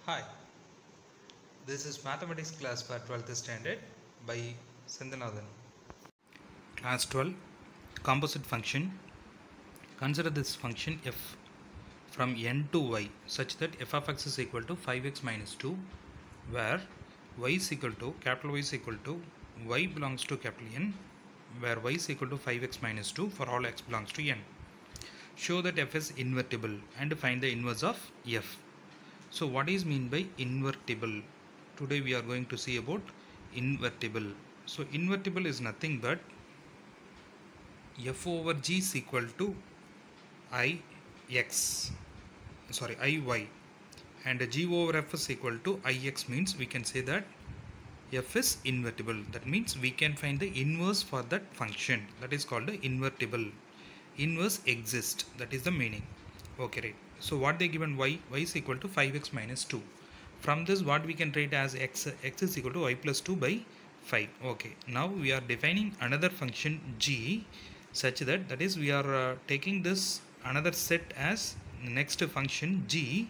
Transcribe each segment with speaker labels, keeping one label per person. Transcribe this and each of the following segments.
Speaker 1: Hi, this is mathematics class for 12th standard by Sindhanathan. Class 12 composite function. Consider this function f from n to y such that f of x is equal to 5x minus 2, where y is equal to capital Y is equal to y belongs to capital N, where y is equal to 5x minus 2 for all x belongs to n. Show that f is invertible and find the inverse of f. So what is mean by invertible? Today we are going to see about invertible. So invertible is nothing but f over g is equal to iy, and g over f is equal to ix, means we can say that f is invertible. That means we can find the inverse for that function. That is called the invertible. Inverse exists. That is the meaning. Okay, right. So what they given y is equal to 5x minus 2. From this what we can write as x is equal to y plus 2 by 5. Okay, now we are defining another function g such that is we are taking this another set as next function g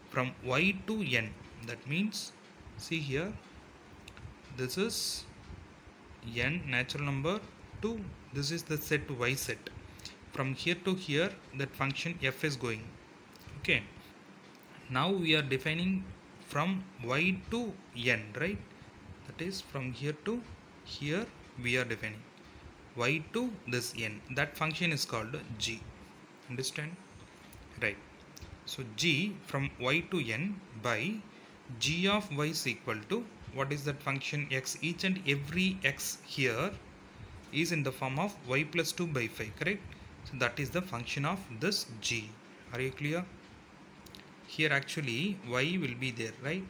Speaker 1: from y to n. That means, see here, this is n natural number to this is the set y set. From here to here that function f is going. Okay, now we are defining from y to n, right? That is from here to here we are defining y to this n. That function is called g. Understand? Right. So g from y to n by g of y is equal to, what is that function x? Each and every x here is in the form of y plus 2 by 5, correct? So that is the function of this g. Are you clear? Here actually y will be there, right?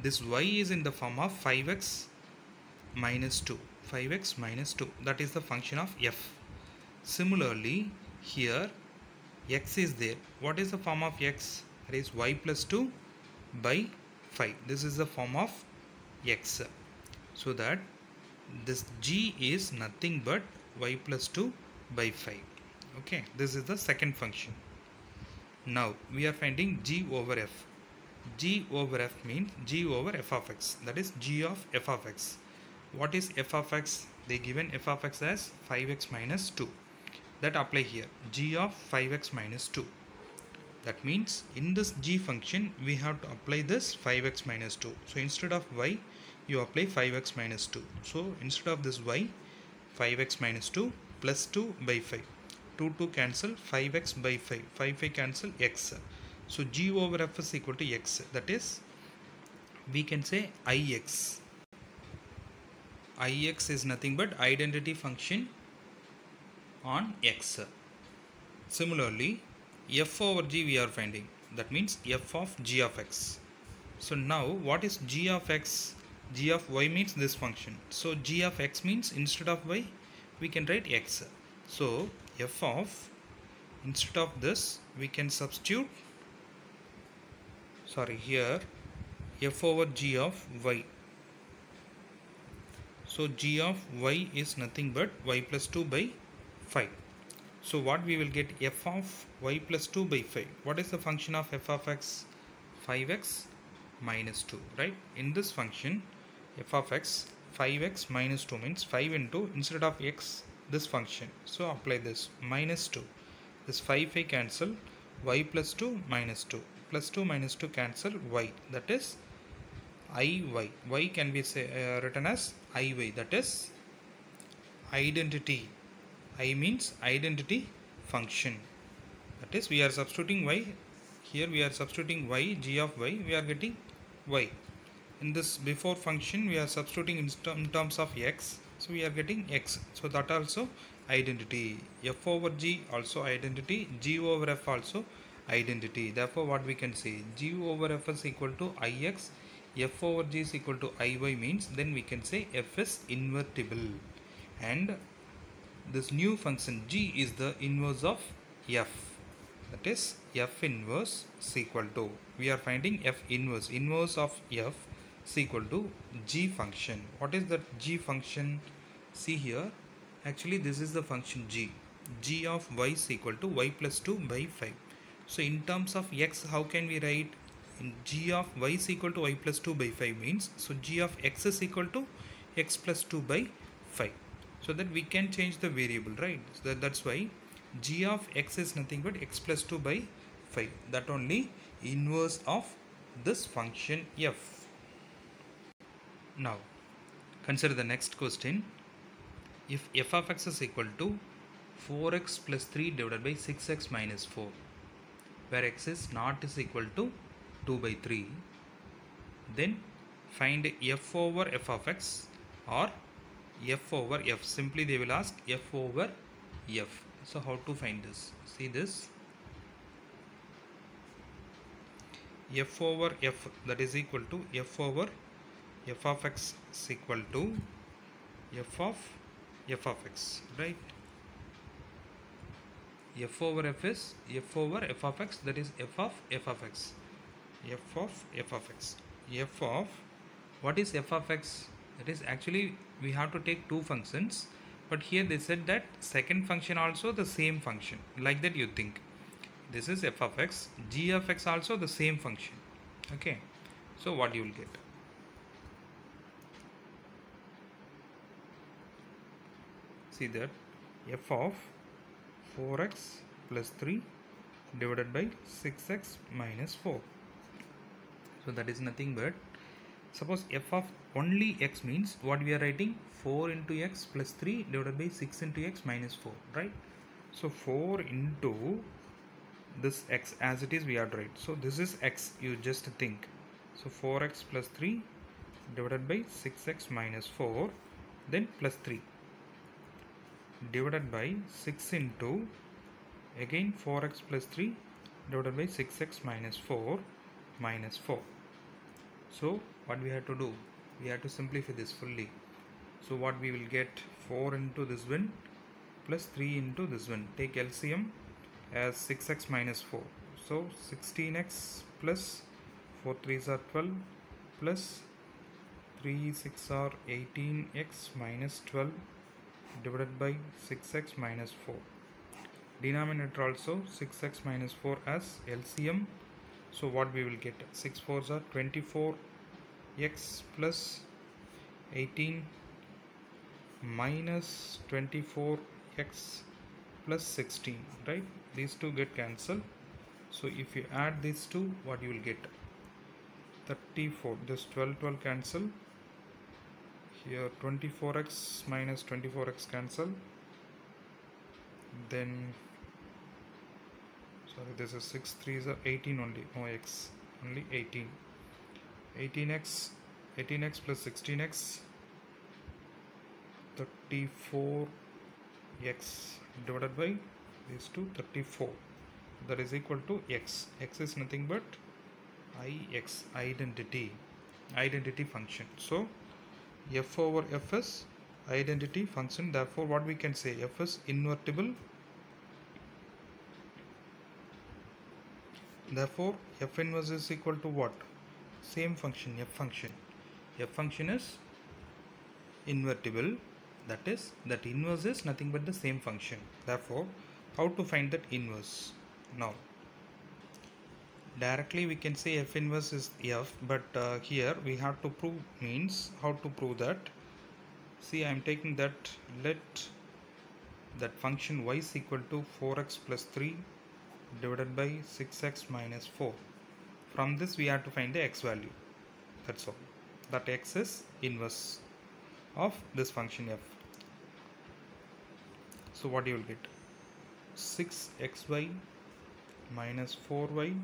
Speaker 1: This y is in the form of 5x minus 2. 5x minus 2. That is the function of f. Similarly, here x is there. What is the form of x? That is y plus 2 by 5. This is the form of x. So that this g is nothing but y plus 2 by 5. Okay, this is the second function. Now we are finding g over f. G over f means g over f of x. That is g of f of x. What is f of x? They given f of x as 5x minus 2. That apply here. G of 5x minus 2. That means in this g function we have to apply this 5x minus 2. So instead of y you apply 5x minus 2. So instead of this y, 5x minus 2 plus 2 by 5. 2 cancel, 5x by 5. 5 cancel x. So g over f is equal to x. That is, we can say ix. Ix is nothing but identity function on x. Similarly, f over g we are finding. That means f of g of x. So now what is g of x? G of y means this function. So g of x means instead of y we can write x. So f of, instead of this we can substitute, here f over g of y. So g of y is nothing but y plus 2 by 5. So what we will get? F of y plus 2 by 5. What is the function of f of x? 5x minus 2, right? In this function f of x, 5x minus 2 means 5 into, instead of x, this function. So apply this minus 2. This 5 cancel, y plus 2 minus 2. Plus 2 minus 2 cancel y. That is iy. Y can be written as iy. That is identity. I means identity function. That is, we are substituting y. Here we are substituting y, g of y. We are getting y. In this before function we are substituting in terms of x. So we are getting x. So that also identity. F over g also identity. G over f also identity. Therefore what we can say? G over f is equal to ix. F over g is equal to iy means then we can say f is invertible. And this new function g is the inverse of f. That is f inverse is equal to, we are finding f inverse. Inverse of f is equal to g function. What is that g function? See here, actually this is the function g. G of y is equal to y plus 2 by 5. So in terms of x, how can we write? g of y is equal to y plus 2 by 5 means, so g of x is equal to x plus 2 by 5. So that we can change the variable, right? So that's why g of x is nothing but x plus 2 by 5. That only inverse of this function f. Now consider the next question. If f of x is equal to 4x plus 3 divided by 6x minus 4, where x is not is equal to 2 by 3, then find f over f of x or f over f. Simply they will ask f over f. So how to find this? See this, f over f, that is equal to f over f of x is equal to f of x, right? F over f is f over f of x, that is f of x. F of f of x. F of, what is f of x? That is actually we have to take two functions, but here they said that second function also the same function, like that you think. This is f of x, g of x also the same function. Okay, so what you will get? See that f of 4x plus 3 divided by 6x minus 4. So that is nothing but, suppose f of only x means what we are writing, 4 into x plus 3 divided by 6 into x minus 4, right? So 4 into this x as it is we are to write. So this is x, you just think. So 4x plus 3 divided by 6x minus 4, then plus 3 divided by 6 into again 4x plus 3 divided by 6x minus 4 minus 4. So what we have to do, we have to simplify this fully. So what we will get, 4 into this one plus 3 into this one, take LCM as 6x minus 4. So 16x plus 4 3s are 12 plus 3 6 are 18x minus 12 divided by 6x minus 4. Denominator also 6x minus 4 as LCM. So what we will get, 6 4s are 24x plus 18 minus 24x plus 16, right? These two get cancelled. So if you add these two, what you will get, 34. This 12 cancel. Here 24x minus 24x cancel. Then sorry, this is 6 3s are 18 only, no x, only 18. 18x plus 16x, 34x divided by these two, 34, that is equal to x. X is nothing but ix, identity function. So f over f is identity function. Therefore what we can say, f is invertible. Therefore f inverse is equal to what? Same function, f function. F function is invertible, that is, that inverse is nothing but the same function. Therefore how to find that inverse? Now directly we can say f inverse is f, but here we have to prove, means how to prove that. See, I am taking that, let that function y is equal to 4x plus 3 divided by 6x minus 4. From this we have to find the x value, that's all. That x is inverse of this function f. So what you will get, 6xy minus 4y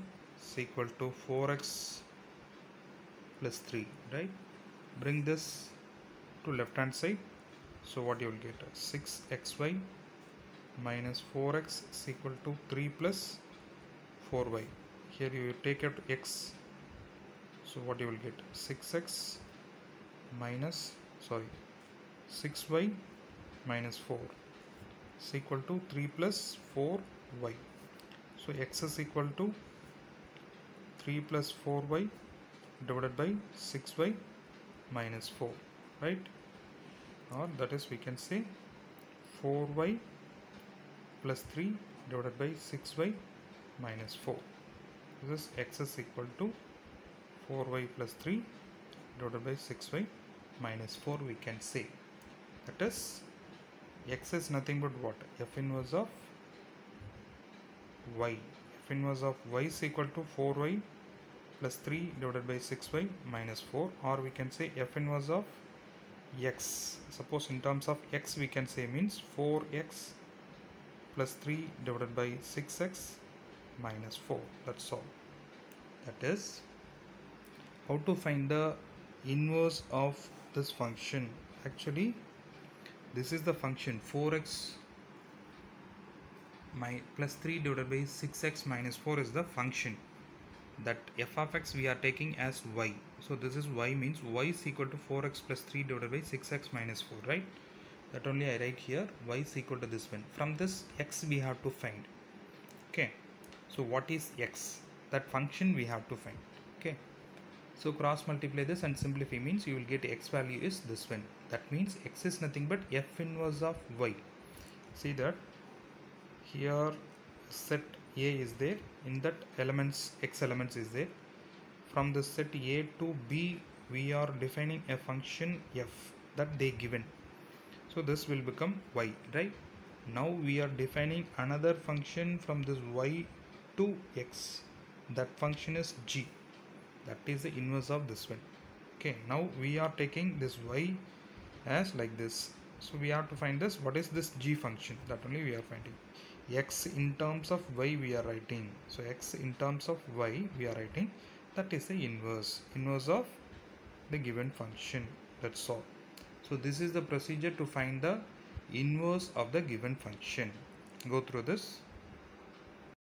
Speaker 1: is equal to 4x plus 3, right? Bring this to left hand side. So what you will get, 6xy minus 4x is equal to 3 plus 4y. Here you take out x. So what you will get, 6x minus 6y minus 4 is equal to 3 plus 4y. So x is equal to 3 plus 4y divided by 6y minus 4, right? Or that is, we can say 4y plus 3 divided by 6y minus 4. This is x is equal to 4y plus 3 divided by 6y minus 4 we can say. That is, x is nothing but what? F inverse of y. F inverse of y is equal to 4y plus 3 divided by 6y minus 4, or we can say f inverse of x. Suppose in terms of x we can say means 4x plus 3 divided by 6x minus 4. That's all. That is how to find the inverse of this function. Actually, this is the function 4x plus 3 divided by 6x minus 4 is the function. That f of x we are taking as y. So this is y, means y is equal to 4x plus 3 divided by 6x minus 4, right? That only I write here, y is equal to this one. From this x we have to find. Okay. So what is x? That function we have to find. Okay. So cross multiply this and simplify, means you will get x value is this one. That means x is nothing but f inverse of y. See that here set A is there, in that elements x elements is there. From the set A to B we are defining a function f that they given. So this will become y, right? Now we are defining another function from this y to x. That function is g. That is the inverse of this one. Okay, now we are taking this y as like this. So we have to find this, what is this g function, that only we are finding. X in terms of y we are writing. So x in terms of y we are writing. That is the inverse of the given function. That's all. So this is the procedure to find the inverse of the given function. Go through this.